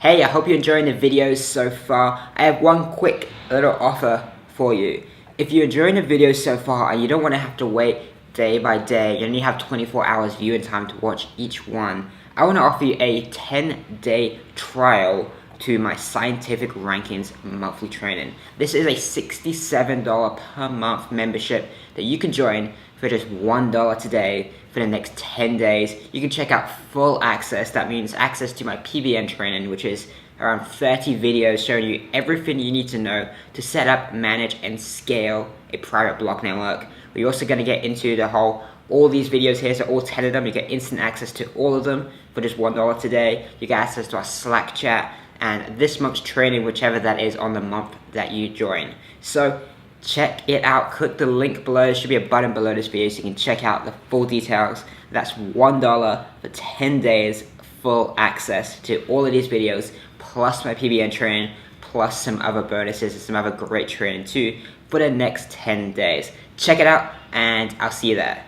Hey, I hope you're enjoying the videos so far. I have one quick little offer for you. If you're enjoying the videos so far and you don't want to have to wait day by day, you only have 24 hours viewing time to watch each one, I want to offer you a 10-day trial to my scientific rankings monthly training. This is a $67 per month membership that you can join for just $1 today for the next 10 days. You can check out full access. That means access to my PBN training, which is around 30 videos showing you everything you need to know to set up, manage, and scale a private blog network. We're also going to get into all these videos here, so all 10 of them, you get instant access to all of them for just $1 today. You get access to our Slack chat and this month's training, whichever that is on the month that you join. So check it out. Click the link below. There should be a button below this video so you can check out the full details. That's $1 for 10 days full access to all of these videos, plus my PBN training, plus some other bonuses and some other great training too for the next 10 days. Check it out and I'll see you there.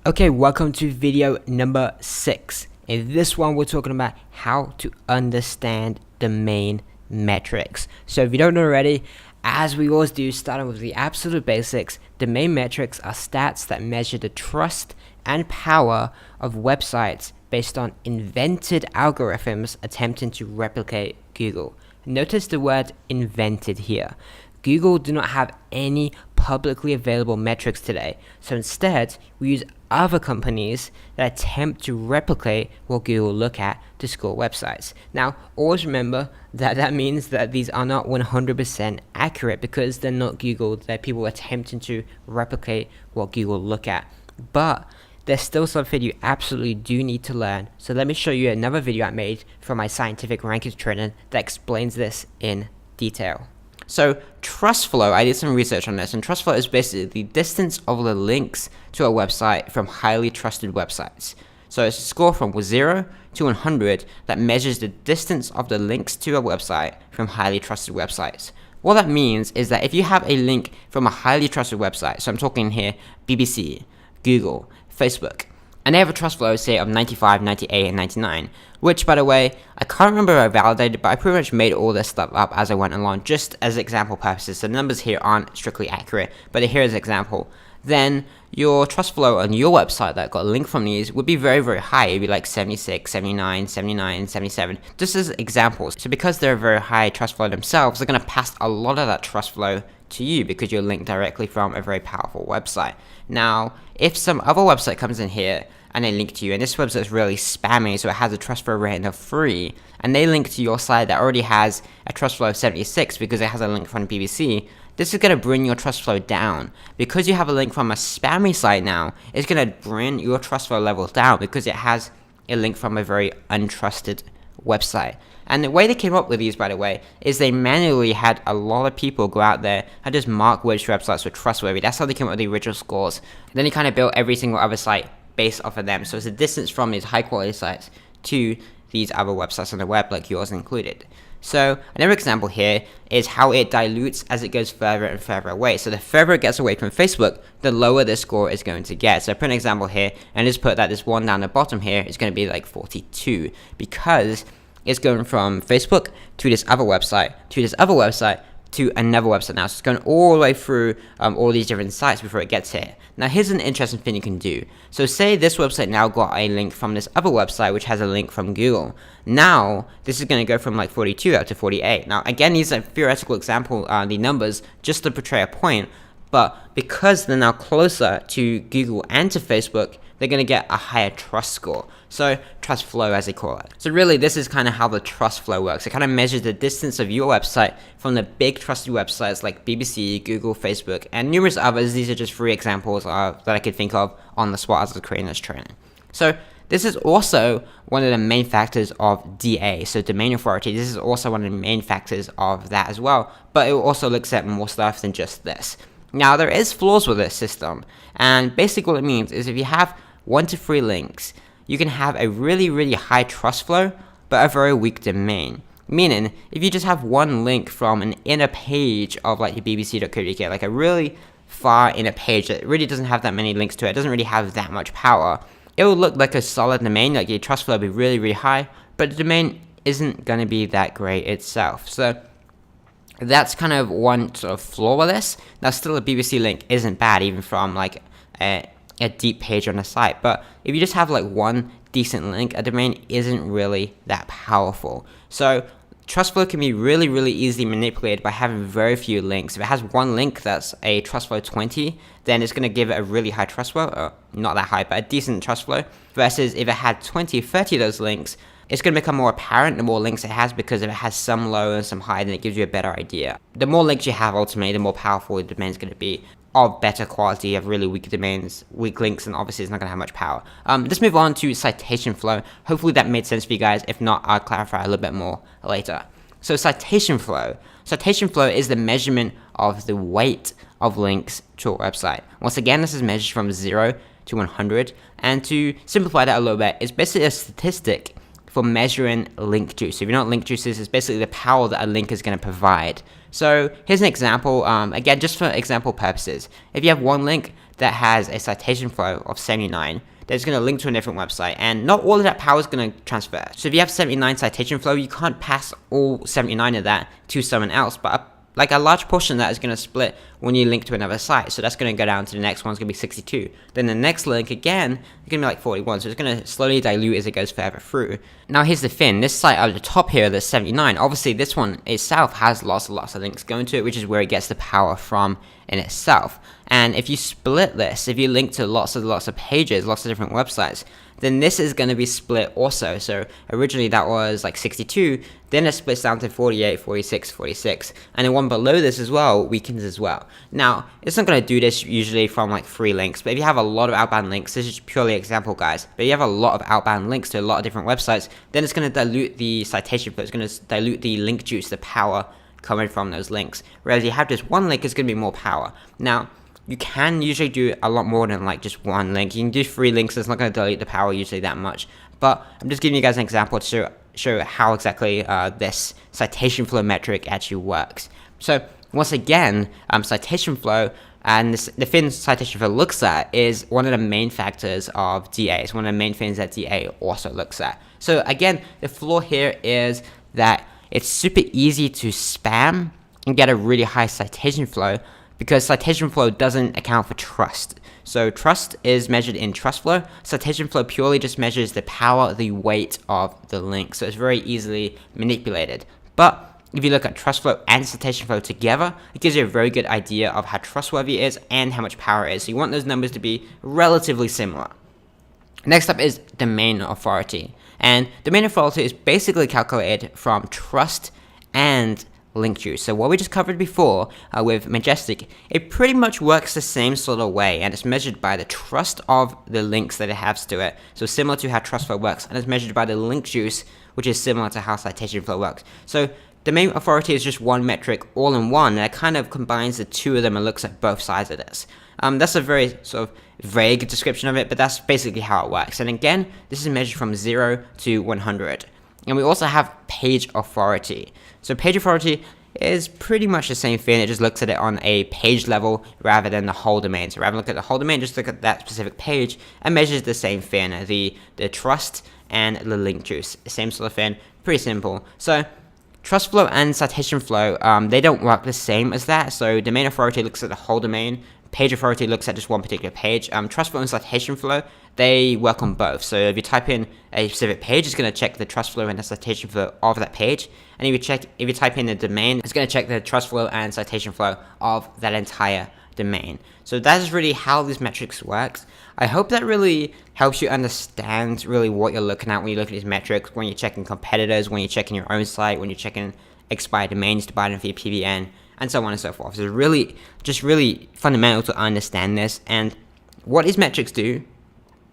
Okay, welcome to video number 6. In this one, we're talking about how to understand domain metrics. So if you don't know already, as we always do, starting with the absolute basics, domain metrics are stats that measure the trust and power of websites based on invented algorithms attempting to replicate Google. Notice the word invented here. Google do not have any publicly available metrics today, so instead we use other companies that attempt to replicate what Google look at to score websites. Now, always remember that means that these are not 100% accurate because they're not Google, they're people attempting to replicate what Google look at. But there's still something you absolutely do need to learn. So let me show you another video I made from my scientific rankings training that explains this in detail. So trust flow, I did some research on this, and trust flow is basically the distance of the links to a website from highly trusted websites. So it's a score from 0 to 100 that measures the distance of the links to a website from highly trusted websites. What that means is that if you have a link from a highly trusted website, so I'm talking here BBC, Google, Facebook, and they have a trust flow, say, of 95, 98, and 99, which, by the way, I can't remember if I validated, but I pretty much made all this stuff up as I went along, just as example purposes. So the numbers here aren't strictly accurate, but here is an example. Then your trust flow on your website that got a link from these would be very, very high. It'd be like 76, 79, 79, 77, just as examples. So because they're a very high trust flow themselves, they're going to pass a lot of that trust flow to you because you're linked directly from a very powerful website. Now, if some other website comes in here and they link to you, and this website is really spammy, so it has a trust flow rating of 3, and they link to your site that already has a trust flow of 76 because it has a link from BBC, this is going to bring your trust flow down. Because you have a link from a spammy site now, it's going to bring your trust flow levels down because it has a link from a very untrusted website. And the way they came up with these, by the way, is they manually had a lot of people go out there and just mark which websites were trustworthy. That's how they came up with the original scores. And then they kind of built every single other site based off of them. So it's a distance from these high quality sites to these other websites on the web, like yours included. So another example here is how it dilutes as it goes further and further away. So the further it gets away from Facebook, the lower the score is going to get. So I put an example here and just put that this one down the bottom here is going to be like 42 because it's going from Facebook to this other website, to this other website, to another website now. So it's going all the way through all these different sites before it gets here. Now here's an interesting thing you can do. So say this website now got a link from this other website which has a link from Google. Now this is going to go from like 42 up to 48. Now again, these are theoretical example, the numbers, just to portray a point. But because they're now closer to Google and to Facebook, they're going to get a higher trust score. So trust flow, as they call it. So really, this is kind of how the trust flow works. It kind of measures the distance of your website from the big trusted websites like BBC, Google, Facebook, and numerous others. These are just 3 examples that I could think of on the spot as I was creating this training. So this is also one of the main factors of DA, so domain authority. This is also one of the main factors of that as well, but it also looks at more stuff than just this. Now, there is flaws with this system, and basically what it means is if you have 1 to 3 links, you can have a really, really high trust flow, but a very weak domain. Meaning, if you just have one link from an inner page of like your bbc.co.uk, like a really far in a page that really doesn't have that many links to it, it doesn't really have that much power, it will look like a solid domain, like your trust flow will be really, really high, but the domain isn't going to be that great itself. So that's kind of one sort of flaw with this. Now, still a BBC link isn't bad, even from like a deep page on a site, but if you just have like one decent link, a domain isn't really that powerful. So trust flow can be really, really easily manipulated by having very few links. If it has one link that's a trust flow 20, then it's going to give it a really high trust flow, or not that high, but a decent trust flow, versus if it had 20, 30 of those links, it's going to become more apparent the more links it has, because if it has some low and some high, then it gives you a better idea. The more links you have, ultimately, the more powerful the domain is going to be. Of better quality, of really weak domains, weak links, and obviously it's not going to have much power. Let's move on to citation flow. Hopefully that made sense for you guys. If not, I'll clarify a little bit more later. So citation flow. Citation flow is the measurement of the weight of links to a website. Once again, this is measured from 0 to 100. And to simplify that a little bit, it's basically a statistic for measuring link juice. So if you know what link juice is, it's basically the power that a link is going to provide. So here's an example, again, just for example purposes. If you have one link that has a citation flow of 79, that's going to link to a different website, and not all of that power is going to transfer. So if you have 79 citation flow, you can't pass all 79 of that to someone else, but like a large portion of that is going to split when you link to another site. So that's going to go down to the next one's going to be 62. Then the next link again is going to be like 41. So it's going to slowly dilute as it goes further through. Now here's the thing. This site at the top here, the 79, obviously this one itself has lots of links going to it, which is where it gets the power from in itself. And if you split this, if you link to lots of pages, lots of different websites, then this is going to be split also. So originally that was like 62, then it splits down to 48, 46, 46, and the one below this as well weakens as well. Now, it's not going to do this usually from like 3 links, but if you have a lot of outbound links, this is purely example, guys, but you have a lot of outbound links to a lot of different websites, then it's going to dilute the citation flow, it's going to dilute the link juice, the power coming from those links. Whereas you have just one link, it's going to be more power. Now, you can usually do a lot more than like just one link. You can do 3 links, it's not going to dilute the power usually that much. But I'm just giving you guys an example to show how exactly this citation flow metric actually works. So once again, citation flow, and the thing citation flow looks at is one of the main factors of DA. It's one of the main things that DA also looks at. So again, the flaw here is that it's super easy to spam and get a really high citation flow, because citation flow doesn't account for trust. So trust is measured in trust flow. Citation flow purely just measures the power, the weight of the link. So it's very easily manipulated. But if you look at trust flow and citation flow together, it gives you a very good idea of how trustworthy it is and how much power it is. So you want those numbers to be relatively similar. Next up is domain authority. And domain authority is basically calculated from trust and link juice. So what we just covered before with Majestic, it pretty much works the same sort of way, and it's measured by the trust of the links that it has to it. So similar to how trust flow works, and it's measured by the link juice, which is similar to how citation flow works. So domain authority is just one metric all in one that kind of combines the two of them and looks at both sides of this. That's a very sort of vague description of it, but that's basically how it works. And again, this is measured from 0 to 100. And we also have page authority. So page authority is pretty much the same thing. It just looks at it on a page level rather than the whole domain. So rather than look at the whole domain, just look at that specific page and measures the same thing, the trust and the link juice. Same sort of thing, pretty simple. So trust flow and citation flow, they don't work the same as that. So domain authority looks at the whole domain. Page authority looks at just one particular page. Trust flow and citation flow, they work on both. So if you type in a specific page, it's going to check the trust flow and the citation flow of that page. And if you type in the domain, it's going to check the trust flow and citation flow of that entire domain. So that is really how these metrics works. I hope that really helps you understand really what you're looking at when you look at these metrics, when you're checking competitors, when you're checking your own site, when you're checking expired domains to buy them for your PBN, and so on and so forth. So it's really fundamental to understand this. And what these metrics do,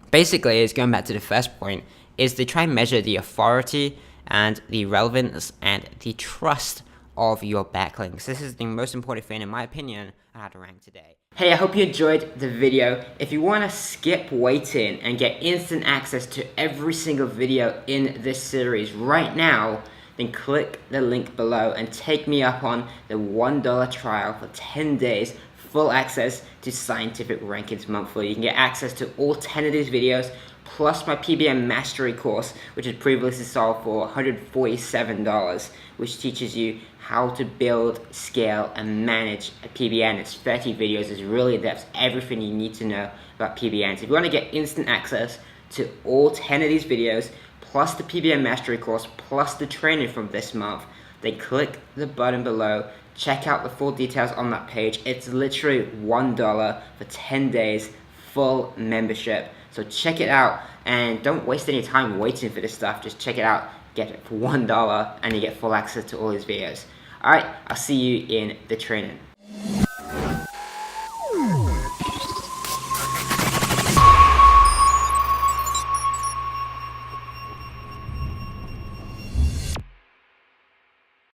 basically, is going back to the first point, is they try and measure the authority and the relevance and the trust of your backlinks. This is the most important thing, in my opinion, on how to rank today. Hey, I hope you enjoyed the video. If you want to skip waiting and get instant access to every single video in this series right now, then click the link below and take me up on the $1 trial for 10 days full access to Scientific Rankings Monthly. You can get access to all 10 of these videos, plus my PBN Mastery course, which is previously sold for $147, which teaches you how to build, scale, and manage a PBN. It's 30 videos, it's really in-depth, everything you need to know about PBNs. If you want to get instant access to all 10 of these videos, plus the PBN Mastery course, plus the training from this month, then click the button below, check out the full details on that page. It's literally $1 for 10 days, full membership. So check it out, and don't waste any time waiting for this stuff. Just check it out, get it for $1, and you get full access to all these videos. Alright, I'll see you in the training.